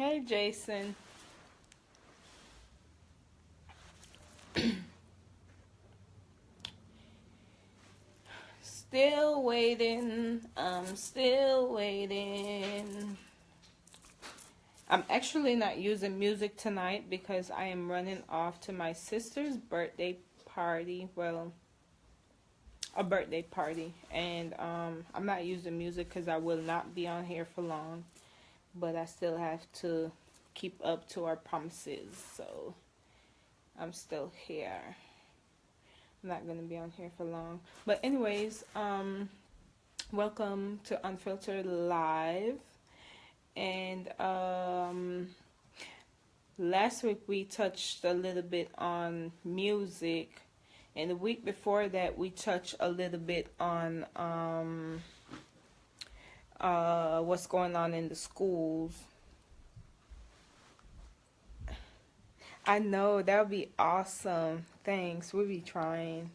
Hey, Jason. Still waiting. I'm still waiting. I'm actually not using music tonight because I am running off to my sister's birthday party. Well, a birthday party. And I'm not using music because I will not be on here for long. But I still have to keep up to our promises. So I'm still here. I'm not going to be on here for long. But anyways, welcome to Unfiltered Live. And last week we touched a little bit on music, and the week before that we touched a little bit on what's going on in the schools. I know, that would be awesome. Thanks. We'll be trying.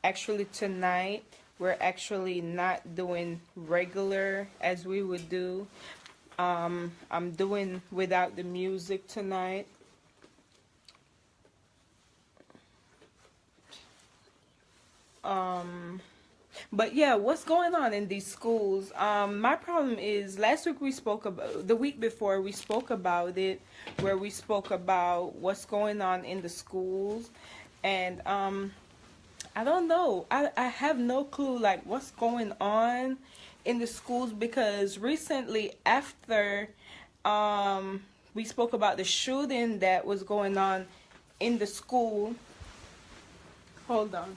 Actually tonight we're actually not doing regular as we would do. I'm doing without the music tonight. But yeah, what's going on in these schools? My problem is last week we spoke about, the week before we spoke about it, where we spoke about what's going on in the schools. And I don't know. I have no clue like what's going on in the schools, because recently after we spoke about the shooting that was going on in the school. Hold on.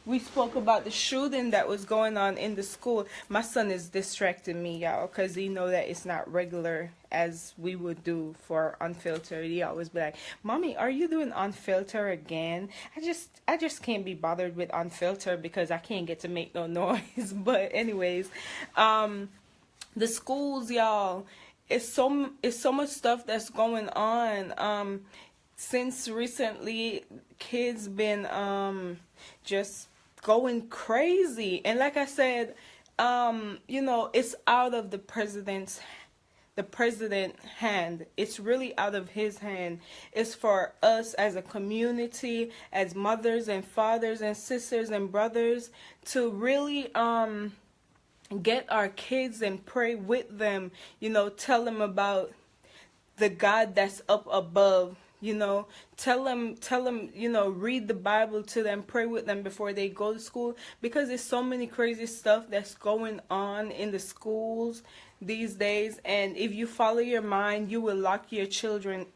We spoke about the shooting that was going on in the school. My son is distracting me, y'all, because he know that it's not regular as we would do for Unfiltered. He always be like, "Mommy, are you doing Unfiltered again?" I just can't be bothered with Unfiltered because I can't get to make no noise. But anyways, the schools, y'all, it's so much stuff that's going on. Since recently, kids been just going crazy. And like I said, it's out of the president hand. It's really out of his hand. It's for us as a community, as mothers and fathers and sisters and brothers, to really get our kids and pray with them, tell them about the God that's up above. Tell them, read the Bible to them, pray with them before they go to school, because there's so many crazy stuff that's going on in the schools these days. And if you follow your mind, you will lock your children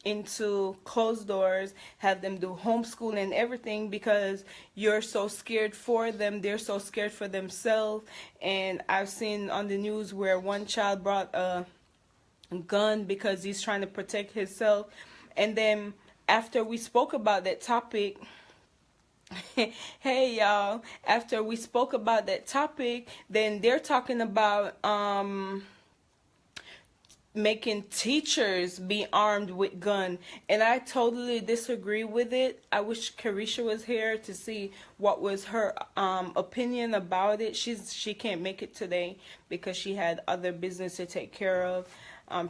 into closed doors, have them do homeschool and everything, because you're so scared for them. They're so scared for themselves. And I've seen on the news where one child brought a gun because he's trying to protect himself. And then after we spoke about that topic, hey y'all, after we spoke about that topic, then they're talking about making teachers be armed with gun, and I totally disagree with it. I wish Carisha was here to see what was her opinion about it. She can't make it today because she had other business to take care of,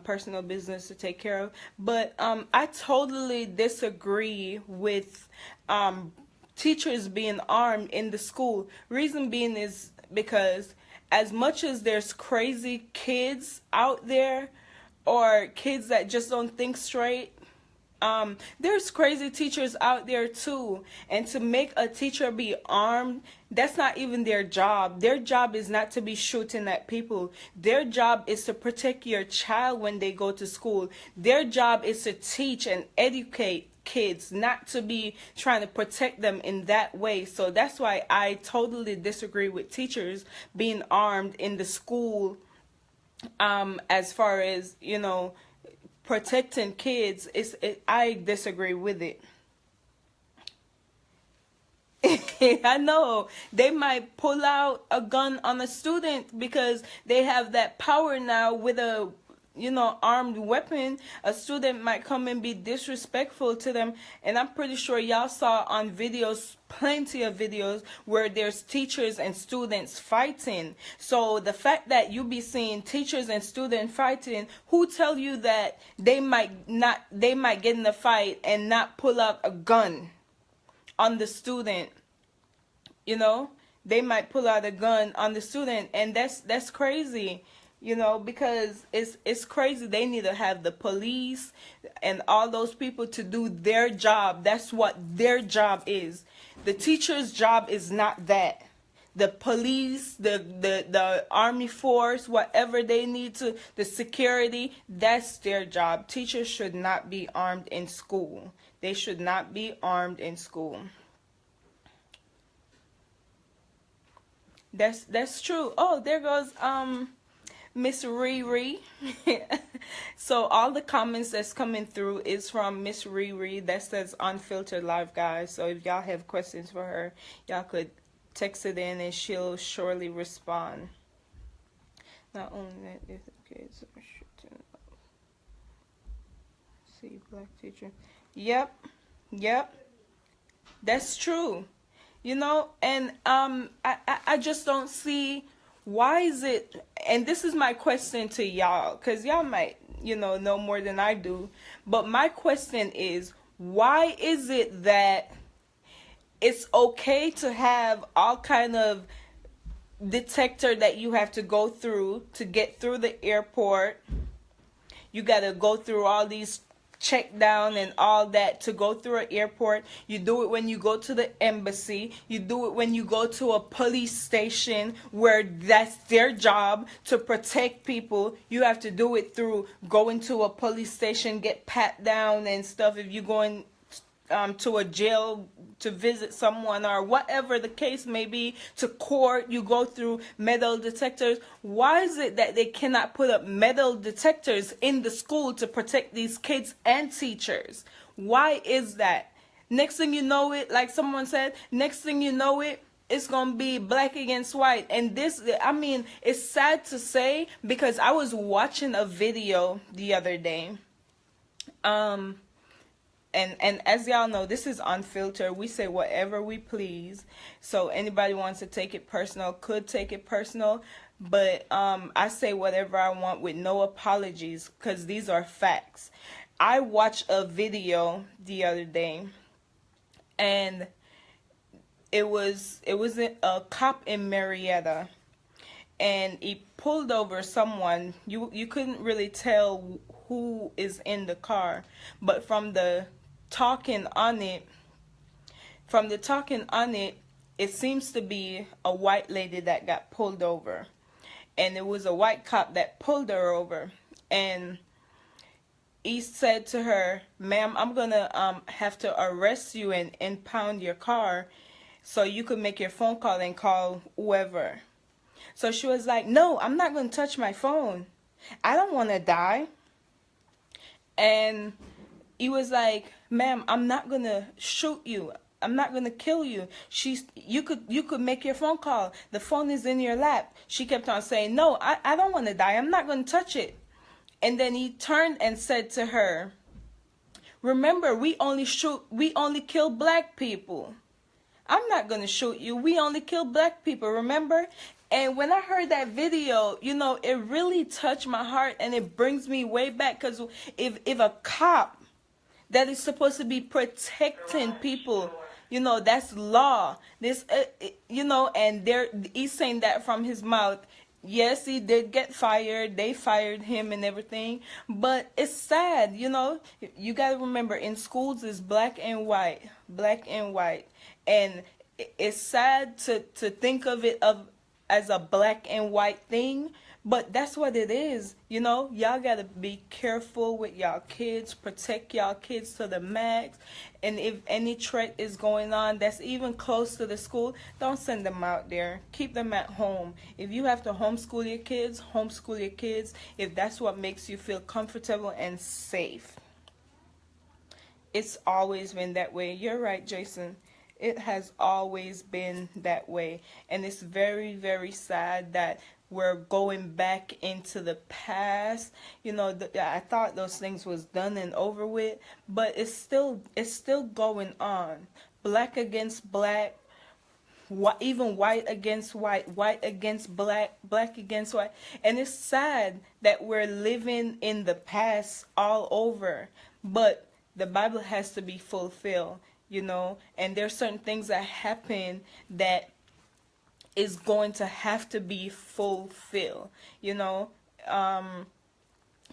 personal business to take care of. But I totally disagree with teachers being armed in the school. Reason being is because as much as there's crazy kids out there, or kids that just don't think straight, there's crazy teachers out there too. And to make a teacher be armed, that's not even their job. Their job is not to be shooting at people. Their job is to protect your child when they go to school. Their job is to teach and educate kids, not to be trying to protect them in that way. So that's why I totally disagree with teachers being armed in the school. As far as protecting kids, I disagree with it. I know they might pull out a gun on a student because they have that power now with a armed weapon, a student might come and be disrespectful to them. And I'm pretty sure y'all saw on videos, plenty of videos, where there's teachers and students fighting. So the fact that you be seeing teachers and students fighting, who tell you that they might get in a fight and not pull out a gun on the student? They might pull out a gun on the student, and that's crazy. Because it's crazy. They need to have the police and all those people to do their job. That's what their job is. The teacher's job is not that. The police, the army force, whatever they need to, the security, that's their job. Teachers should not be armed in school. They should not be armed in school. That's true. Oh, there goes Miss Riri. So all the comments that's coming through is from Miss Riri. That says Unfiltered Live, guys. So if y'all have questions for her, y'all could text it in and she'll surely respond. Not only that, if the kids are shooting up. See, black teacher. Yep. That's true. And I just don't see, why is it, and this is my question to y'all, because y'all might, know more than I do, but my question is, why is it that it's okay to have all kind of detector that you have to go through to get through the airport? You got to go through all these check down and all that to go through an airport. You do it when you go to the embassy. You do it when you go to a police station, where that's their job to protect people. You have to do it through going to a police station, get pat down and stuff. If you're going to a jail to visit someone, or whatever the case may be, to court, you go through metal detectors. Why is it that they cannot put up metal detectors in the school to protect these kids and teachers? Why is that? Next thing you know it, like someone said, next thing you know it, it's going to be black against white. And this, it's sad to say, because I was watching a video the other day. And as y'all know, this is Unfiltered. We say whatever we please. So anybody wants to take it personal could take it personal. But I say whatever I want with no apologies, because these are facts. I watched a video the other day, and it was a cop in Marietta, and he pulled over someone. You couldn't really tell who is in the car, but from the talking on it, it seems to be a white lady that got pulled over, and it was a white cop that pulled her over, and he said to her, "Ma'am, I'm gonna have to arrest you and impound your car so you could make your phone call and call whoever." So she was like, "No, I'm not gonna touch my phone. I don't want to die." And he was like, "Ma'am, I'm not gonna shoot you. I'm not gonna kill you. You could make your phone call. The phone is in your lap." She kept on saying, "No, I don't want to die. I'm not gonna touch it." And then he turned and said to her, "Remember, we only kill black people. I'm not gonna shoot you. We only kill black people, remember?" And when I heard that video, it really touched my heart, and it brings me way back, because if a cop that is supposed to be protecting people, that's law. This, and he's saying that from his mouth. Yes, he did get fired. They fired him and everything. But it's sad, You got to remember, in schools it's black and white. And it's sad to think of it as a black and white thing. But that's what it is, Y'all got to be careful with y'all kids. Protect y'all kids to the max. And if any threat is going on that's even close to the school, don't send them out there. Keep them at home. If you have to homeschool your kids, homeschool your kids, if that's what makes you feel comfortable and safe. It's always been that way. You're right, Jason. It has always been that way. And it's very, very sad that we're going back into the past. You know, I thought those things was done and over with, but it's still going on. Black against black, even white against white, white against black, black against white. And it's sad that we're living in the past all over. But the Bible has to be fulfilled, you know, and there's certain things that happen that is going to have to be fulfilled, you know.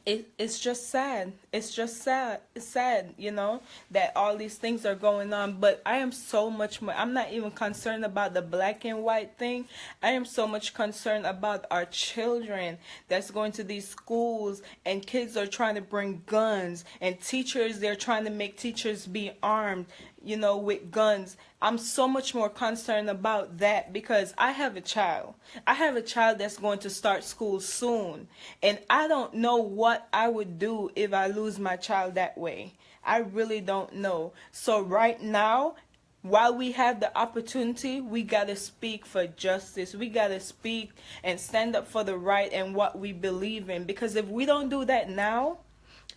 It's just sad. It's just sad. It's sad, you know, that all these things are going on. But I am so much more. I'm not even concerned about the black and white thing. I am so much concerned about our children that's going to these schools, and kids are trying to bring guns, and teachers, they're trying to make teachers be armed, you know, with guns. I'm so much more concerned about that because I have a child. I have a child that's going to start school soon. And I don't know what I would do if I lose my child that way. I really don't know. So right now, while we have the opportunity, we got to speak for justice. We got to speak and stand up for the right and what we believe in. Because if we don't do that now,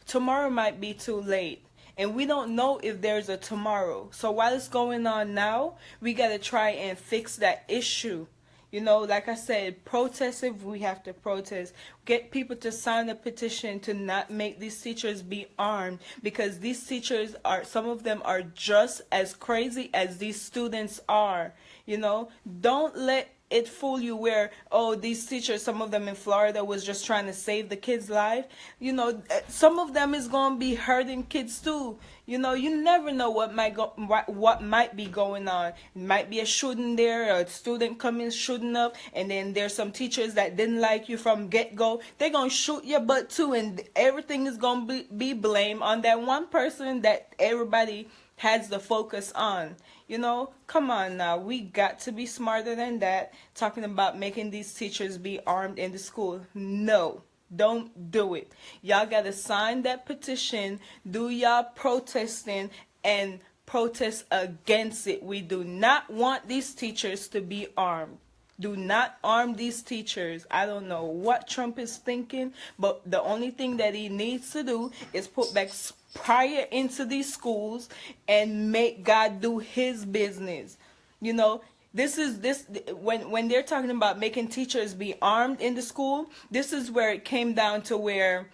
tomorrow might be too late. And we don't know if there's a tomorrow. So while it's going on now, we got to try and fix that issue. You know, like I said, protest if we have to protest. Get people to sign a petition to not make these teachers be armed, because these teachers are, some of them are just as crazy as these students are. You know, don't let it fool you where, oh, these teachers, some of them in Florida was just trying to save the kids' life. You know, some of them is going to be hurting kids too. You know, you never know what might be going on. It might be a shooting there, a student coming shooting up, and then there's some teachers that didn't like you from get-go. They're going to shoot your butt too, and everything is going to be blamed on that one person that everybody has the focus on. You know, come on now. We got to be smarter than that. Talking about making these teachers be armed in the school. No, don't do it. Y'all got to sign that petition. Do y'all protesting and protest against it. We do not want these teachers to be armed. Do not arm these teachers. I don't know what Trump is thinking, but the only thing that he needs to do is put back prior into these schools and make God do his business. You know, this when they're talking about making teachers be armed in the school, this is where it came down to where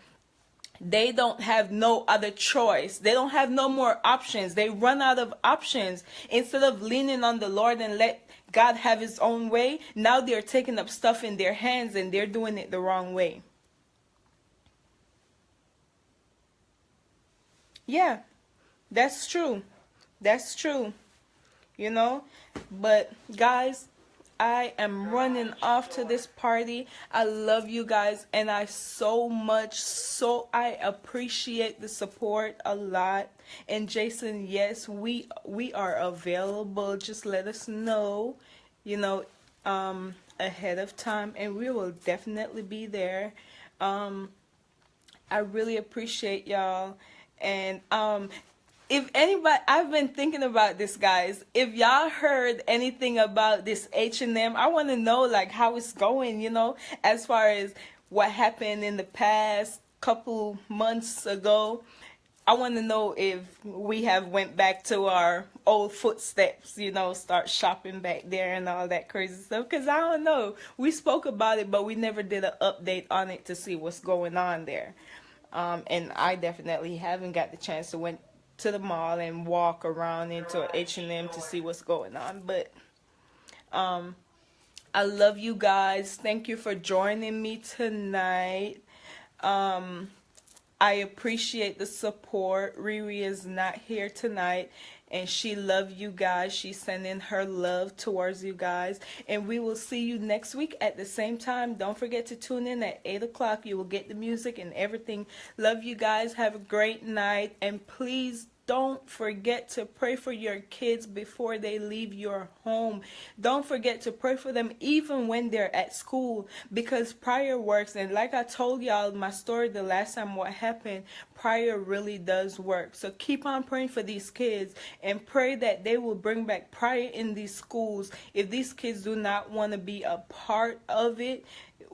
they don't have no other choice. They don't have no more options. They run out of options. Instead of leaning on the Lord and let God have his own way, now they're taking up stuff in their hands and they're doing it the wrong way. Yeah, that's true. That's true. You know, but guys, I am running off to this party. I love you guys, and I appreciate the support a lot. And Jason, yes, we are available. Just let us know, you know, ahead of time, and we will definitely be there. I really appreciate y'all. And if anybody, I've been thinking about this, guys. If y'all heard anything about this H&M, I want to know like how it's going, you know, as far as what happened in the past couple months ago. I want to know if we have went back to our old footsteps, you know, start shopping back there and all that crazy stuff. Because I don't know. We spoke about it, but we never did an update on it to see what's going on there. And I definitely haven't got the chance to went to the mall and walk around into H&M to see what's going on. But I love you guys. Thank you for joining me tonight. I appreciate the support. Riri is not here tonight, and she loves you guys. She's sending her love towards you guys. And we will see you next week at the same time. Don't forget to tune in at 8 o'clock. You will get the music and everything. Love you guys. Have a great night. And please don't forget to pray for your kids before they leave your home. Don't forget to pray for them even when they're at school, because prayer works. And like I told y'all my story the last time what happened, prayer really does work. So keep on praying for these kids and pray that they will bring back prayer in these schools. If these kids do not want to be a part of it,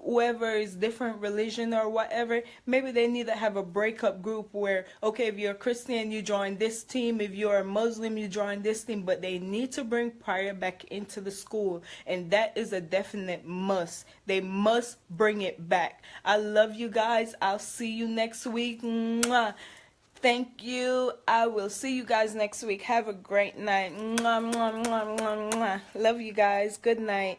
whoever is different religion or whatever, maybe they need to have a breakup group where, okay, if you're a Christian, you join this team, if you're a Muslim, you join this team, but they need to bring prayer back into the school, and that is a definite must. They must bring it back. I love you guys. I'll see you next week. Mwah. Thank you. I will see you guys next week. Have a great night. Mwah, mwah, mwah, mwah, mwah. Love you guys. Good night.